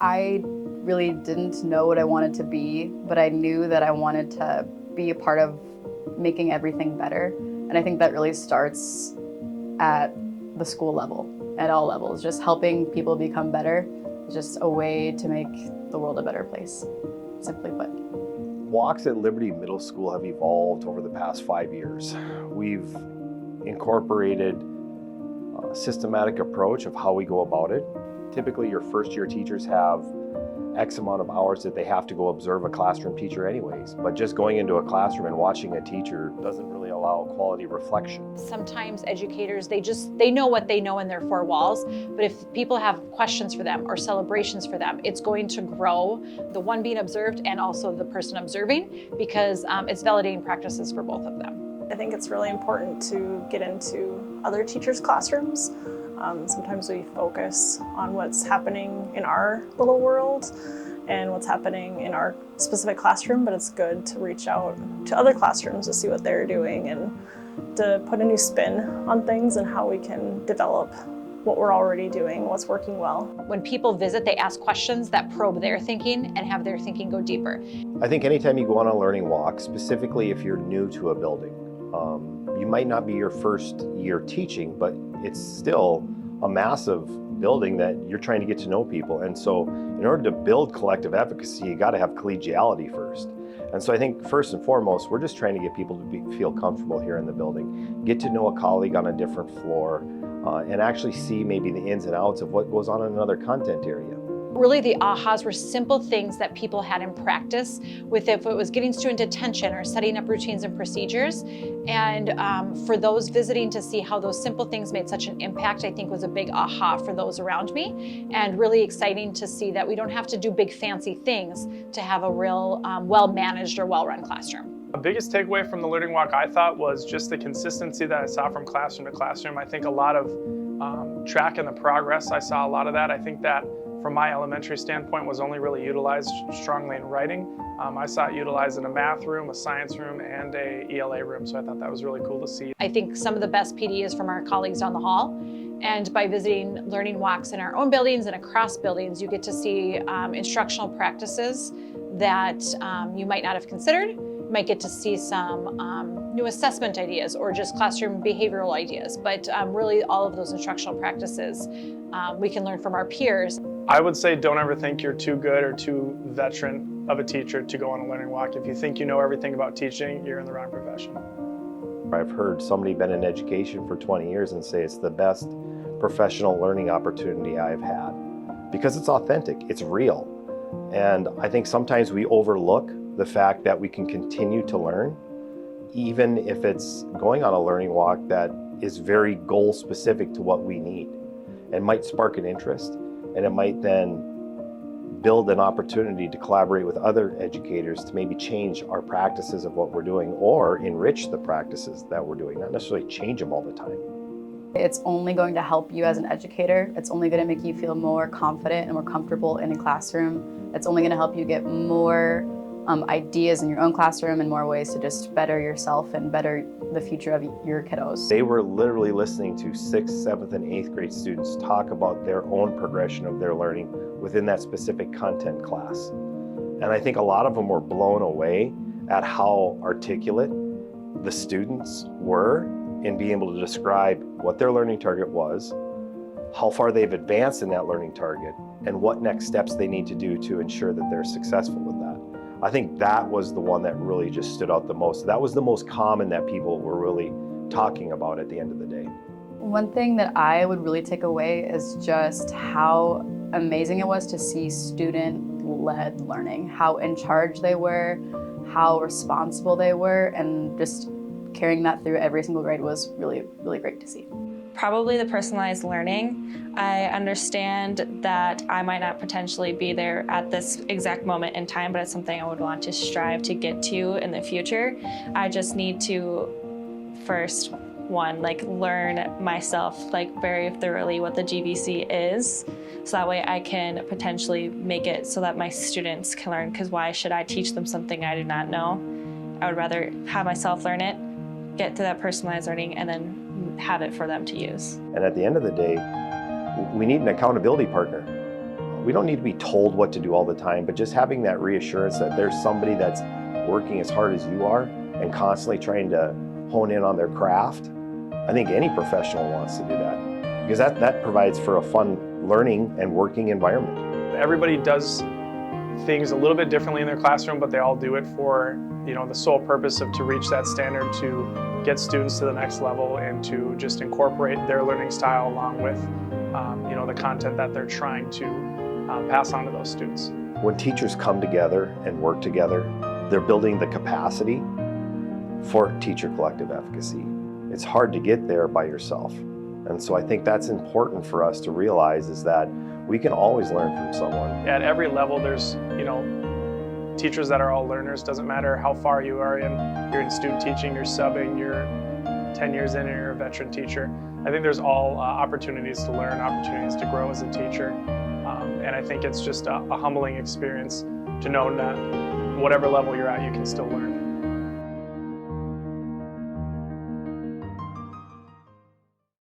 I really didn't know what I wanted to be, but I knew that I wanted to be a part of making everything better. And I think that really starts at the school level, at all levels. Just helping people become better is just a way to make the world a better place, simply put. Walks at Liberty Middle School have evolved over the past 5 years. We've incorporated a systematic approach of how we go about it. Typically, your first-year teachers have X amount of hours that they have to go observe a classroom teacher anyways. But just going into a classroom and watching a teacher doesn't really allow quality reflection. Sometimes educators, they know what they know in their four walls, but if people have questions for them or celebrations for them, it's going to grow the one being observed and also the person observing, because it's validating practices for both of them. I think it's really important to get into other teachers' classrooms. Sometimes we focus on what's happening in our little world and what's happening in our specific classroom, but it's good to reach out to other classrooms to see what they're doing and to put a new spin on things and how we can develop what we're already doing, what's working well. When people visit, they ask questions that probe their thinking and have their thinking go deeper. I think anytime you go on a learning walk, specifically if you're new to a building, you might not be your first year teaching, but it's still a massive building that you're trying to get to know people. And so in order to build collective efficacy, you got to have collegiality first. And so I think first and foremost, we're just trying to get people to feel comfortable here in the building, get to know a colleague on a different floor, and actually see maybe the ins and outs of what goes on in another content area. Really, the ahas were simple things that people had in practice with, if it was getting student attention or setting up routines and procedures. And for those visiting to see how those simple things made such an impact, I think was a big aha for those around me, and really exciting to see that we don't have to do big fancy things to have a real well-managed or well-run classroom. The biggest takeaway from the learning walk, I thought, was just the consistency that I saw from classroom to classroom. I think a lot of tracking the progress, I saw a lot of that. I think that from my elementary standpoint was only really utilized strongly in writing. I saw it utilized in a math room, a science room, and a ELA room, so I thought that was really cool to see. I think some of the best PD is from our colleagues down the hall, and by visiting learning walks in our own buildings and across buildings, you get to see instructional practices that you might not have considered. You might get to see some new assessment ideas or just classroom behavioral ideas, but really all of those instructional practices we can learn from our peers. I would say don't ever think you're too good or too veteran of a teacher to go on a learning walk. If you think you know everything about teaching, you're in the wrong profession. I've heard somebody been in education for 20 years and say it's the best professional learning opportunity I've had, because it's authentic, it's real. And I think sometimes we overlook the fact that we can continue to learn, even if it's going on a learning walk that is very goal specific to what we need. It might spark an interest, and it might then build an opportunity to collaborate with other educators to maybe change our practices of what we're doing or enrich the practices that we're doing, not necessarily change them all the time. It's only going to help you as an educator. It's only going to make you feel more confident and more comfortable in a classroom. It's only going to help you get more ideas in your own classroom and more ways to just better yourself and better the future of your kiddos. They were literally listening to 6th, 7th, and 8th grade students talk about their own progression of their learning within that specific content class. And I think a lot of them were blown away at how articulate the students were in being able to describe what their learning target was, how far they've advanced in that learning target, and what next steps they need to do to ensure that they're successful with that. I think that was the one that really just stood out the most. That was the most common that people were really talking about at the end of the day. One thing that I would really take away is just how amazing it was to see student-led learning, how in charge they were, how responsible they were, and just carrying that through every single grade was really, really great to see. Probably the personalized learning. I understand that I might not potentially be there at this exact moment in time, but it's something I would want to strive to get to in the future. I just need to first, learn myself very thoroughly what the GVC is, so that way I can potentially make it so that my students can learn, because why should I teach them something I do not know? I would rather have myself learn it, get to that personalized learning, and then have it for them to use. And at the end of the day, we need an accountability partner. We don't need to be told what to do all the time, but just having that reassurance that there's somebody that's working as hard as you are and constantly trying to hone in on their craft. I think any professional wants to do that because that provides for a fun learning and working environment. Everybody does things a little bit differently in their classroom, but they all do it for the sole purpose of to reach that standard, to get students to the next level, and to just incorporate their learning style along with the content that they're trying to pass on to those students. When teachers come together and work together, they're building the capacity for teacher collective efficacy. It's hard to get there by yourself. And so I think that's important for us to realize, is that we can always learn from someone. At every level, there's teachers that are all learners. Doesn't matter how far you are you're in student teaching, you're subbing, you're 10 years in, and you're a veteran teacher. I think there's all opportunities to learn, opportunities to grow as a teacher. And I think it's just a humbling experience to know that whatever level you're at, you can still learn.